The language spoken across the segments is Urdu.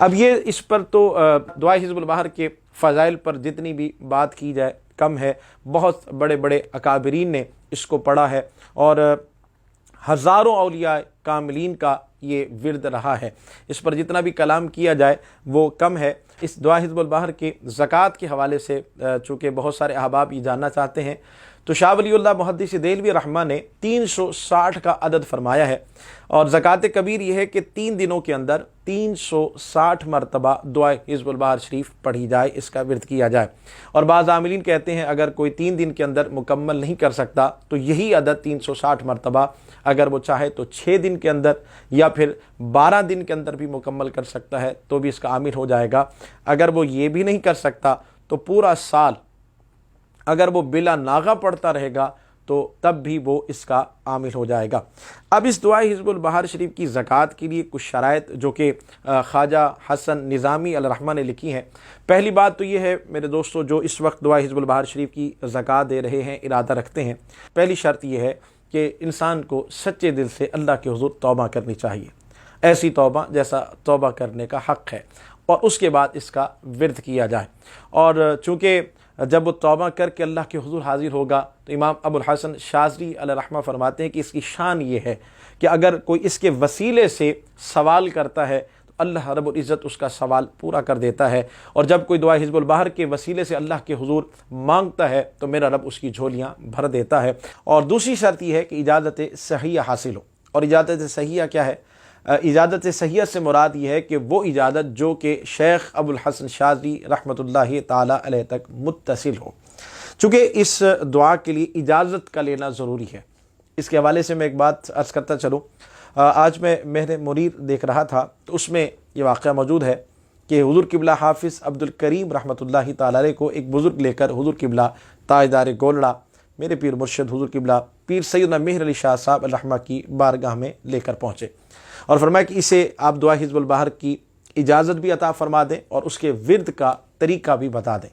اب یہ اس پر تو دعائے حزب البحر کے فضائل پر جتنی بھی بات کی جائے کم ہے. بہت بڑے بڑے اکابرین نے اس کو پڑھا ہے اور ہزاروں اولیاء کاملین کا یہ ورد رہا ہے. اس پر جتنا بھی کلام کیا جائے وہ کم ہے. اس دعائے حزب البحر کے زکوٰۃ کے حوالے سے چونکہ بہت سارے احباب یہ جاننا چاہتے ہیں تو شاہ ولی اللہ محدث دہلوی رحمہ نے 360 کا عدد فرمایا ہے اور زکوٰۃ کبیر یہ ہے کہ 3 دنوں کے اندر 360 مرتبہ دعائے حزب البحر شریف پڑھی جائے، اس کا ورد کیا جائے. اور بعض عاملین کہتے ہیں اگر کوئی 3 دن کے اندر مکمل نہیں کر سکتا تو یہی عدد 360 مرتبہ اگر وہ چاہے تو 6 دن کے اندر یا پھر 12 دن کے اندر بھی مکمل کر سکتا ہے تو بھی اس کا عامل ہو جائے گا. اگر وہ یہ بھی نہیں کر سکتا تو پورا سال اگر وہ بلا ناغہ پڑھتا رہے گا تو تب بھی وہ اس کا عامل ہو جائے گا. اب اس دعائے حزب البحر شریف کی زکوٰۃ کے لیے کچھ شرائط جو کہ خواجہ حسن نظامی علیہ الرحمہ نے لکھی ہیں. پہلی بات تو یہ ہے میرے دوستو جو اس وقت دعائے حزب البحر شریف کی زکوٰۃ دے رہے ہیں، ارادہ رکھتے ہیں، پہلی شرط یہ ہے کہ انسان کو سچے دل سے اللہ کے حضور توبہ کرنی چاہیے، ایسی توبہ جیسا توبہ کرنے کا حق ہے، اور اس کے بعد اس کا ورد کیا جائے. اور چونکہ جب وہ توبہ کر کے اللہ کے حضور حاضر ہوگا تو امام ابو الحسن شاذلی علیہ الرحمہ فرماتے ہیں کہ اس کی شان یہ ہے کہ اگر کوئی اس کے وسیلے سے سوال کرتا ہے تو اللہ رب العزت اس کا سوال پورا کر دیتا ہے، اور جب کوئی دعائے حزب البحر کے وسیلے سے اللہ کے حضور مانگتا ہے تو میرا رب اس کی جھولیاں بھر دیتا ہے. اور دوسری شرط یہ ہے کہ اجازت صحیحہ حاصل ہو. اور اجازت صحیحہ کیا ہے؟ اجازت صحیحہ سے مراد یہ ہے کہ وہ اجازت جو کہ شیخ ابو الحسن شاذلی رحمۃ اللہ تعالی علیہ تک متصل ہو. چونکہ اس دعا کے لیے اجازت کا لینا ضروری ہے. اس کے حوالے سے میں ایک بات عرض کرتا چلوں. آج میں مہر منیر دیکھ رہا تھا تو اس میں یہ واقعہ موجود ہے کہ حضور قبلہ حافظ عبد الکریم رحمۃ اللہ تعالی علیہ کو ایک بزرگ لے کر حضور قبلہ تاجدار گولڑا میرے پیر مرشد حضور قبلہ پیر سیدنا مہر علی شاہ صاحب الرحمہ کی بارگاہ میں لے کر پہنچے اور فرمایا کہ اسے آپ دعائے حزب البحر کی اجازت بھی عطا فرما دیں اور اس کے ورد کا طریقہ بھی بتا دیں.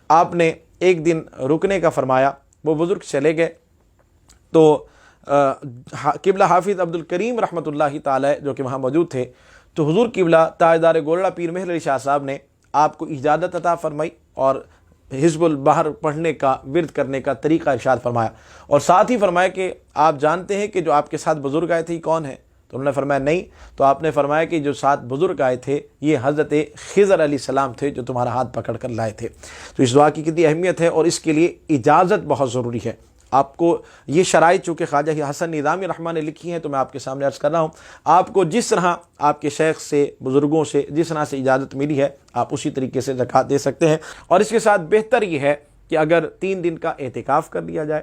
آپ نے ایک دن رکنے کا فرمایا. وہ بزرگ چلے گئے تو قبلہ حافظ عبد الکریم رحمۃ اللہ تعالی جو کہ وہاں موجود تھے تو حضور قبلہ تاجدار گولڑا پیر مہر علی شاہ صاحب نے آپ کو اجازت عطا فرمائی اور حزب البحر پڑھنے کا ورد کرنے کا طریقہ ارشاد فرمایا. اور ساتھ ہی فرمایا کہ آپ جانتے ہیں کہ جو آپ کے ساتھ بزرگ آئے تھے کون ہیں؟ تو انہوں نے فرمایا نہیں. تو آپ نے فرمایا کہ جو 7 بزرگ آئے تھے یہ حضرت خضر علیہ السلام تھے جو تمہارا ہاتھ پکڑ کر لائے تھے. تو اس دعا کی کتنی اہمیت ہے اور اس کے لیے اجازت بہت ضروری ہے. آپ کو یہ شرائط چونکہ خواجہ حسن نظامی رحمہ نے لکھی ہیں تو میں آپ کے سامنے عرض کر رہا ہوں. آپ کو جس طرح آپ کے شیخ سے بزرگوں سے جس طرح سے اجازت ملی ہے آپ اسی طریقے سے زکوٰۃ دے سکتے ہیں. اور اس کے ساتھ بہتر یہ ہے کہ اگر 3 دن کا اعتکاف کر لیا جائے.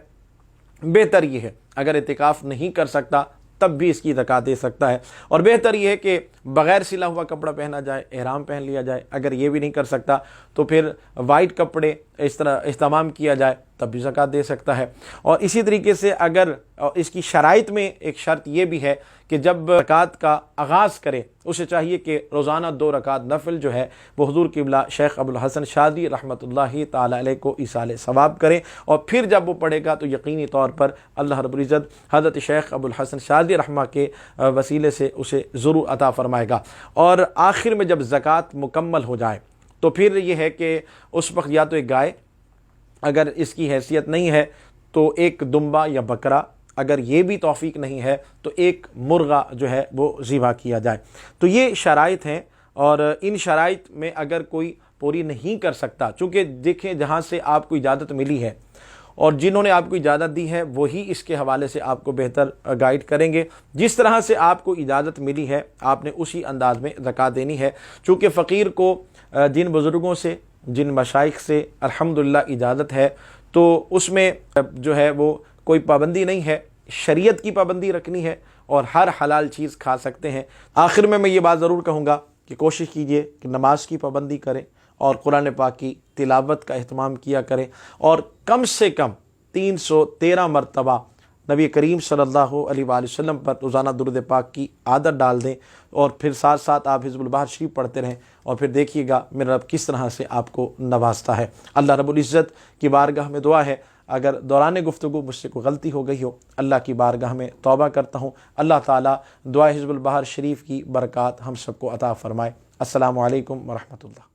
بہتر یہ ہے اگر اعتکاف نہیں کر سکتا تب بھی اس کی زکوٰۃ دے سکتا ہے. اور بہتر یہ ہے کہ بغیر سلا ہوا کپڑا پہنا جائے، احرام پہن لیا جائے. اگر یہ بھی نہیں کر سکتا تو پھر وائٹ کپڑے اس طرح اہتمام کیا جائے تب بھی زکوٰۃ دے سکتا ہے. اور اسی طریقے سے اگر اس کی شرائط میں ایک شرط یہ بھی ہے کہ جب زکوٰۃ کا آغاز کرے اسے چاہیے کہ روزانہ 2 رکعت نفل جو ہے وہ حضور قبلہ شیخ ابو الحسن شاذلی رحمۃ اللہ تعالی علیہ کو ایصال ثواب کرے. اور پھر جب وہ پڑھے گا تو یقینی طور پر اللہ رب العزت حضرت شیخ ابو الحسن شاذلی رحمہ کے وسیلے سے اسے ضرور عطا فرمائے گا. اور آخر میں جب زکوٰۃ مکمل ہو جائے تو پھر یہ ہے کہ اس وقت یا تو ایک گائے، اگر اس کی حیثیت نہیں ہے تو ایک دمبا یا بکرا، اگر یہ بھی توفیق نہیں ہے تو ایک مرغا جو ہے وہ ذبح کیا جائے. تو یہ شرائط ہیں اور ان شرائط میں اگر کوئی پوری نہیں کر سکتا، چونکہ دیکھیں جہاں سے آپ کو اجازت ملی ہے اور جنہوں نے آپ کو اجازت دی ہے وہی اس کے حوالے سے آپ کو بہتر گائیڈ کریں گے. جس طرح سے آپ کو اجازت ملی ہے آپ نے اسی انداز میں زکوٰۃ دینی ہے. چونکہ فقیر کو جن بزرگوں سے جن مشائخ سے الحمدللہ اجازت ہے تو اس میں جو ہے وہ کوئی پابندی نہیں ہے، شریعت کی پابندی رکھنی ہے اور ہر حلال چیز کھا سکتے ہیں. آخر میں یہ بات ضرور کہوں گا کہ کوشش کیجئے کہ نماز کی پابندی کریں اور قرآن پاک کی تلاوت کا اہتمام کیا کریں اور کم سے کم 313 مرتبہ نبی کریم صلی اللہ علیہ وآلہ وسلم پر روزانہ درود پاک کی عادت ڈال دیں اور پھر ساتھ ساتھ آپ حزب البحر شریف پڑھتے رہیں اور پھر دیکھیے گا میرا رب کس طرح سے آپ کو نوازتا ہے. اللہ رب العزت کی بارگاہ میں دعا ہے اگر دوران گفتگو مجھ سے کوئی غلطی ہو گئی ہو اللہ کی بارگاہ میں توبہ کرتا ہوں. اللہ تعالیٰ دعائے حزب البحر شریف کی برکات ہم سب کو عطا فرمائے. السلام علیکم ورحمۃ اللہ.